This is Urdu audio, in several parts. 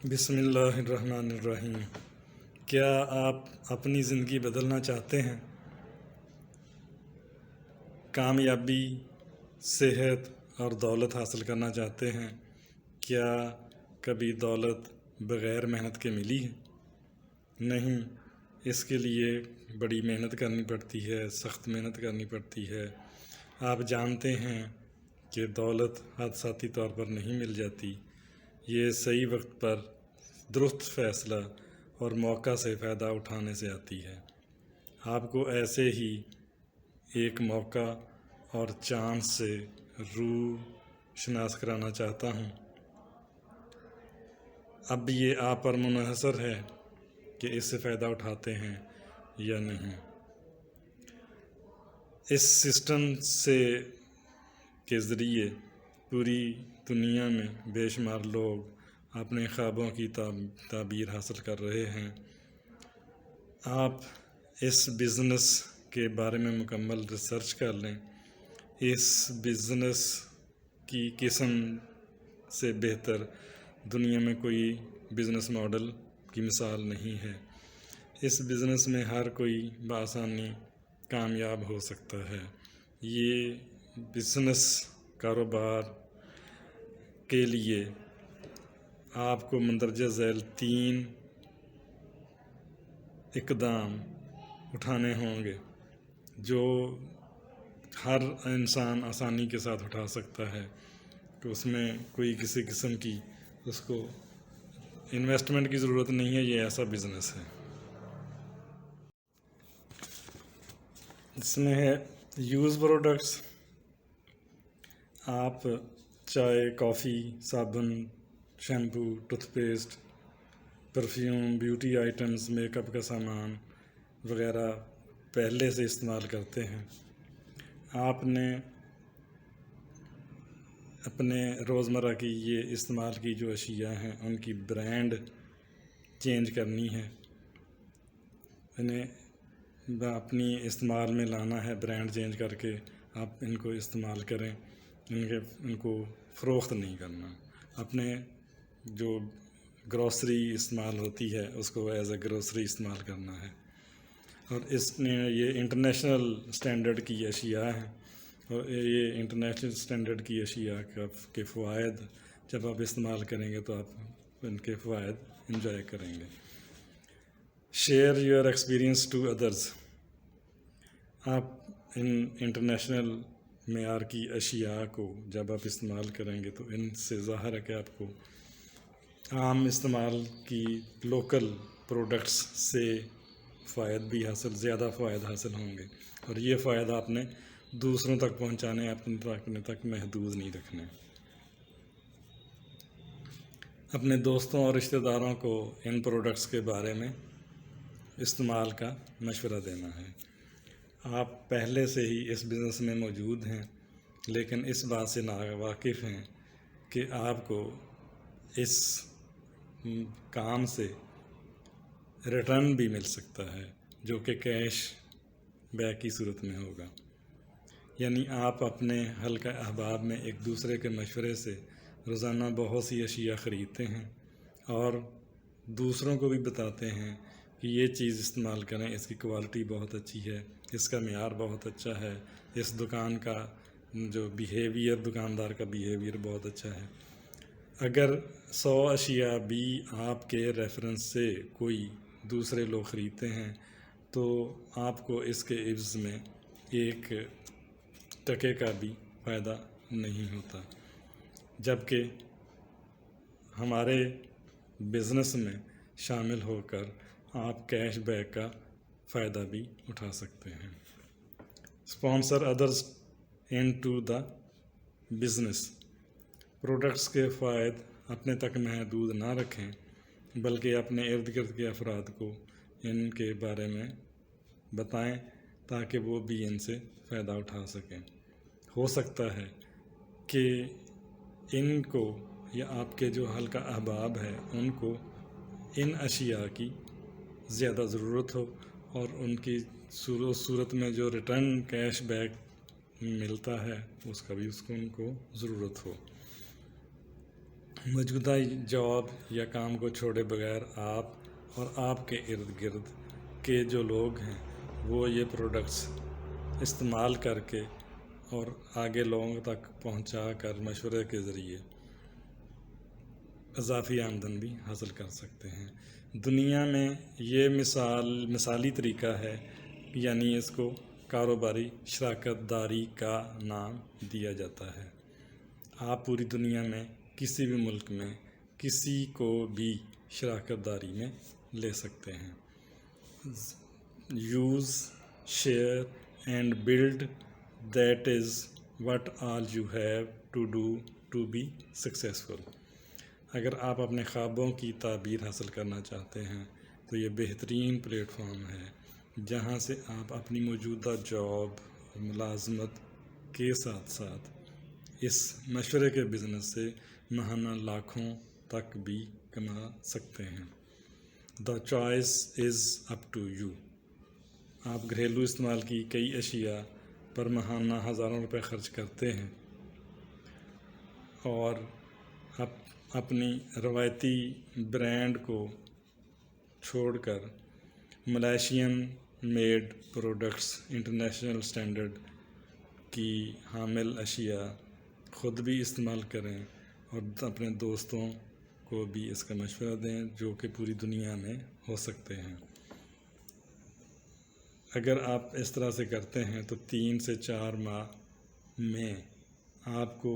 بسم اللہ الرحمن الرحیم۔ کیا آپ اپنی زندگی بدلنا چاہتے ہیں؟ کامیابی، صحت اور دولت حاصل کرنا چاہتے ہیں؟ کیا کبھی دولت بغیر محنت کے ملی ہے؟ نہیں، اس کے لیے بڑی محنت کرنی پڑتی ہے، سخت محنت کرنی پڑتی ہے۔ آپ جانتے ہیں کہ دولت حادثاتی طور پر نہیں مل جاتی، یہ صحیح وقت پر درست فیصلہ اور موقع سے فائدہ اٹھانے سے آتی ہے۔ آپ کو ایسے ہی ایک موقع اور چانس سے روشناس کرانا چاہتا ہوں۔ اب یہ آپ پر منحصر ہے کہ اس سے فائدہ اٹھاتے ہیں یا نہیں۔ اس سسٹم کے ذریعے پوری دنیا میں بے شمار لوگ اپنے خوابوں کی تعبیر حاصل کر رہے ہیں۔ آپ اس بزنس کے بارے میں مکمل ریسرچ کر لیں۔ اس بزنس کی قسم سے بہتر دنیا میں کوئی بزنس ماڈل کی مثال نہیں ہے۔ اس بزنس میں ہر کوئی بآسانی کامیاب ہو سکتا ہے۔ یہ بزنس کاروبار کے لیے آپ کو مندرجہ ذیل 3 اقدام اٹھانے ہوں گے جو ہر انسان آسانی کے ساتھ اٹھا سکتا ہے، کہ اس میں کوئی کسی قسم کی اس کو انویسٹمنٹ کی ضرورت نہیں ہے۔ یہ ایسا بزنس ہے۔ اس میں ہے یوز پروڈکٹس۔ آپ چائے، کافی، صابن، shampoo, tooth paste, perfume, beauty items, make up کا سامان وغیرہ پہلے سے استعمال کرتے ہیں۔ آپ نے اپنے روزمرہ کی یہ استعمال کی جو اشیاء ہیں ان کی برانڈ چینج کرنی ہے، انہیں اپنی استعمال میں لانا ہے۔ برانڈ چینج کر کے آپ ان کو استعمال کریں، ان کو فروخت نہیں کرنا۔ اپنے جو گروسری استعمال ہوتی ہے اس کو ایز اے گروسری استعمال کرنا ہے۔ اور اس نے یہ انٹرنیشنل سٹینڈرڈ کی اشیاء ہیں، اور یہ انٹرنیشنل سٹینڈرڈ کی اشیاء کے فوائد جب آپ استعمال کریں گے تو آپ ان کے فوائد انجوائے کریں گے۔ Share your experience to others. آپ ان انٹرنیشنل معیار کی اشیاء کو جب آپ استعمال کریں گے تو ان سے ظاہر ہے کہ آپ کو عام استعمال کی لوکل پروڈکٹس سے زیادہ فوائد حاصل ہوں گے، اور یہ فائدہ آپ نے دوسروں تک پہنچانے، اپنے تک محدود نہیں رکھنے۔ اپنے دوستوں اور رشتہ داروں کو ان پروڈکٹس کے بارے میں استعمال کا مشورہ دینا ہے۔ آپ پہلے سے ہی اس بزنس میں موجود ہیں لیکن اس بات سے ناواقف ہیں کہ آپ کو اس کام سے ریٹرن بھی مل سکتا ہے جو کہ کیش بیک کی صورت میں ہوگا۔ یعنی آپ اپنے حلقہ احباب میں ایک دوسرے کے مشورے سے روزانہ بہت سی اشیاء خریدتے ہیں اور دوسروں کو بھی بتاتے ہیں کہ یہ چیز استعمال کریں، اس کی کوالٹی بہت اچھی ہے، اس کا معیار بہت اچھا ہے، اس دکان کا جو بیہیویئر، دکاندار کا بیہیویئر بہت اچھا ہے۔ اگر 100 اشیاء بھی آپ کے ریفرنس سے کوئی دوسرے لوگ خریدتے ہیں تو آپ کو اس کے عوض میں 1 ٹکے کا بھی فائدہ نہیں ہوتا، جبکہ ہمارے بزنس میں شامل ہو کر آپ کیش بیک کا فائدہ بھی اٹھا سکتے ہیں۔ Sponsor others into the business. Products کے فوائد اپنے تک محدود نہ رکھیں بلکہ اپنے ارد گرد کے افراد کو ان کے بارے میں بتائیں تاکہ وہ بھی ان سے فائدہ اٹھا سکیں۔ ہو سکتا ہے کہ ان کو یا آپ کے جو حلقہ احباب ہے ان کو ان اشیاء کی زیادہ ضرورت ہو، اور ان کی صورت میں جو ریٹرن کیش بیک ملتا ہے اس کا بھی ان کو ضرورت ہو۔ موجودہ جاب یا کام کو چھوڑے بغیر آپ اور آپ کے ارد گرد کے جو لوگ ہیں وہ یہ پروڈکٹس استعمال کر کے اور آگے لوگوں تک پہنچا کر مشورے کے ذریعے اضافی آمدن بھی حاصل کر سکتے ہیں۔ دنیا میں یہ مثالی طریقہ ہے، یعنی اس کو کاروباری شراکت داری کا نام دیا جاتا ہے۔ آپ پوری دنیا میں کسی بھی ملک میں کسی کو بھی شراکت داری میں لے سکتے ہیں۔ Use, share and build, that is what all you have to do to be successful۔ اگر آپ اپنے خوابوں کی تعبیر حاصل کرنا چاہتے ہیں تو یہ بہترین پلیٹ فارم ہے جہاں سے آپ اپنی موجودہ جاب ملازمت کے ساتھ ساتھ اس مشورے کے بزنس سے ماہانہ لاکھوں تک بھی کما سکتے ہیں۔ The choice is up to you۔ آپ گھریلو استعمال کی کئی اشیاء پر ماہانہ ہزاروں روپے خرچ کرتے ہیں اور اپنی روایتی برانڈ کو چھوڑ کر Malaysian made products international standard کی حامل اشیاء خود بھی استعمال کریں اور اپنے دوستوں کو بھی اس کا مشورہ دیں جو کہ پوری دنیا میں ہو سکتے ہیں۔ اگر آپ اس طرح سے کرتے ہیں تو 3 سے 4 ماہ میں آپ کو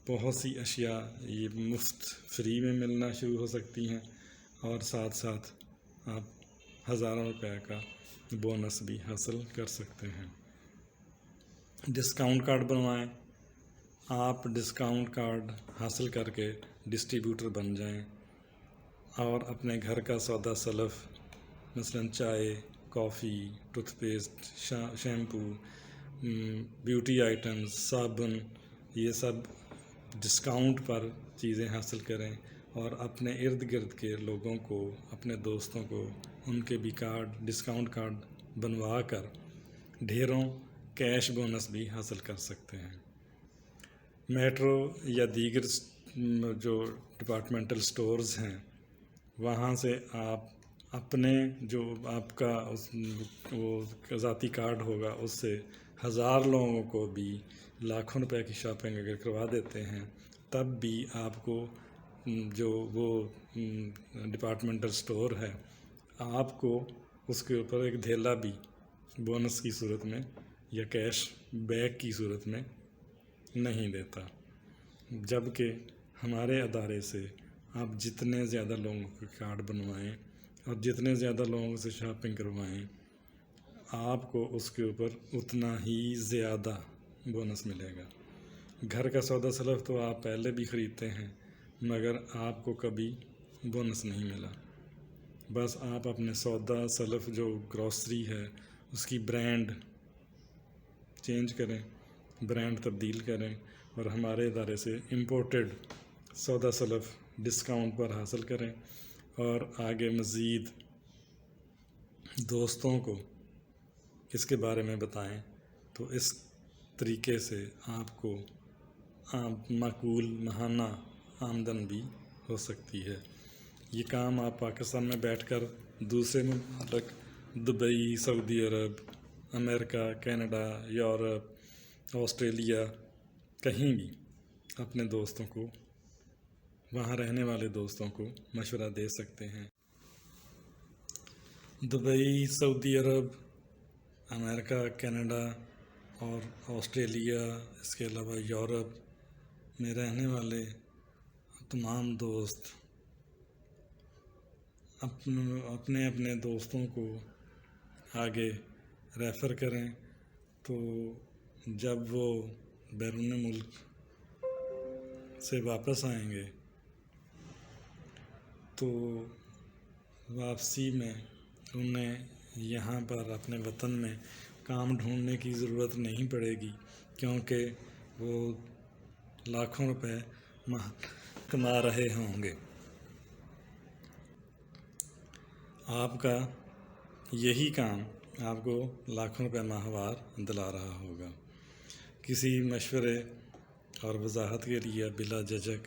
بہت سی اشیاء یہ مفت فری میں ملنا شروع ہو سکتی ہیں اور ساتھ ساتھ آپ ہزاروں روپے کا بونس بھی حاصل کر سکتے ہیں۔ ڈسکاؤنٹ کارڈ بنوائیں۔ آپ ڈسکاؤنٹ کارڈ حاصل کر کے ڈسٹریبیوٹر بن جائیں اور اپنے گھر کا سودا سلف مثلاً چائے، coffee, toothpaste, shampoo, beauty items, صابن، یہ سب ڈسکاؤنٹ پر چیزیں حاصل کریں اور اپنے ارد گرد کے لوگوں کو، اپنے دوستوں کو ان کے بھی ڈسکاؤنٹ کارڈ بنوا کر ڈھیروں کیش بونس بھی حاصل کر سکتے ہیں۔ میٹرو یا دیگر جو ڈپارٹمنٹل سٹورز ہیں وہاں سے آپ اپنے جو آپ کا وہ ذاتی کارڈ ہوگا اس سے 1000 لوگوں کو بھی لاکھوں روپے کی شاپنگ اگر کروا دیتے ہیں تب بھی آپ کو جو وہ ڈپارٹمنٹل سٹور ہے آپ کو اس کے اوپر ایک دھیلا بھی بونس کی صورت میں یا کیش بیک کی صورت میں نہیں دیتا، جبکہ ہمارے ادارے سے آپ جتنے زیادہ لوگوں کے کارڈ بنوائیں اور جتنے زیادہ لوگوں سے شاپنگ کروائیں آپ کو اس کے اوپر اتنا ہی زیادہ بونس ملے گا۔ گھر کا سودا سلف تو آپ پہلے بھی خریدتے ہیں مگر آپ کو کبھی بونس نہیں ملا۔ بس آپ اپنے سودا سلف جو گروسری ہے اس کی برانڈ چینج کریں، برانڈ تبدیل کریں اور ہمارے ادارے سے امپورٹڈ سودا سلف ڈسکاؤنٹ پر حاصل کریں اور آگے مزید دوستوں کو اس کے بارے میں بتائیں تو اس طریقے سے آپ کو معقول ماہانہ آمدن بھی ہو سکتی ہے۔ یہ کام آپ پاکستان میں بیٹھ کر دوسرے ممالک دبئی، سعودی عرب، امریکہ، کینیڈا، یورپ، آسٹریلیا کہیں بھی اپنے دوستوں کو، وہاں رہنے والے دوستوں کو مشورہ دے سکتے ہیں۔ دبئی، سعودی عرب، امریکہ، کینیڈا اور آسٹریلیا، اس کے علاوہ یورپ میں رہنے والے تمام دوست اپنے دوستوں کو آگے ریفر کریں تو جب وہ بیرون ملک سے واپس آئیں گے تو واپسی میں انہیں یہاں پر اپنے وطن میں کام ڈھونڈنے کی ضرورت نہیں پڑے گی کیونکہ وہ لاکھوں روپے کما رہے ہوں گے۔ آپ کا یہی کام آپ کو لاکھوں روپے ماہوار دلا رہا ہوگا۔ کسی مشورے اور وضاحت کے لیے بلا جھجک